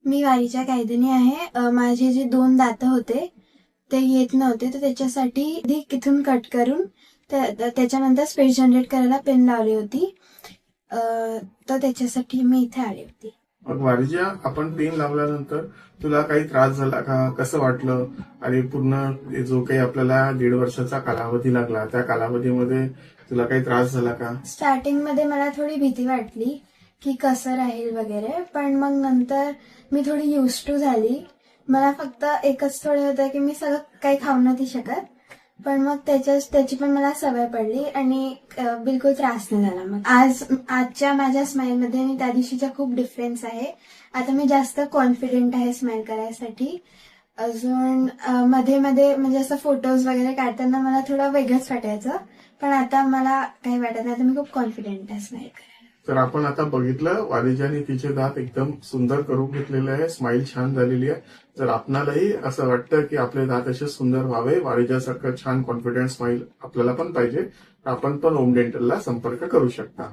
मी वारीच्या कैदेनी आहे. माझे जे 2 दात होते ते येत नव्हते, तर त्याच्यासाठी इथून कट करून त्याच्यानंतर स्पेस जनरेट करायला पेन लावली होती. तर त्याच्यासाठी मी इथे आली होती. मग वारीच्या आपण पेन लावल्यानंतर तुला काही त्रास झाला का? कसं वाटलं? आणि पूर्ण जो काही आपल्याला 1.5 वर्षाचा कालावधी लागला, त्या कालावधीमध्ये तुला काही त्रास झाला का? स्टार्टिंगमध्ये मला थोडी भीती वाटली की कसं राहील वगैरे, पण मग नंतर मी थोडी युज टू झाली. मला फक्त एकच थोडं होतं की मी सगळं काही खाऊ नव्हती शकत, पण मग त्याची पण मला सवय पडली आणि बिलकुल त्रास नाही झाला. मग आजच्या माझ्या स्माईलमध्ये आणि त्या दिवशीचा खूप डिफरन्स आहे. आता मी जास्त कॉन्फिडेंट आहे स्माईल करायसाठी. अजून मध्ये मध्ये म्हणजे असं फोटोज वगैरे काढताना मला थोडं वेगळंच वाटायचं, पण आता मला काही वाटत नाही. आता मी खूप कॉन्फिडेंट आहे स्माईल करायला. तर आपण आता बघितलं वारीजाने तिचे दात एकदम सुंदर करून घेतलेले आहे, स्माईल छान झालेली आहे. जर आपणालाही असं वाटतं की आपले दात असे सुंदर व्हावे, वारीजासारखं छान कॉन्फिडंट स्माईल आपल्याला पण पाहिजे, आपण पण ओम डेंटलला संपर्क करू शकता.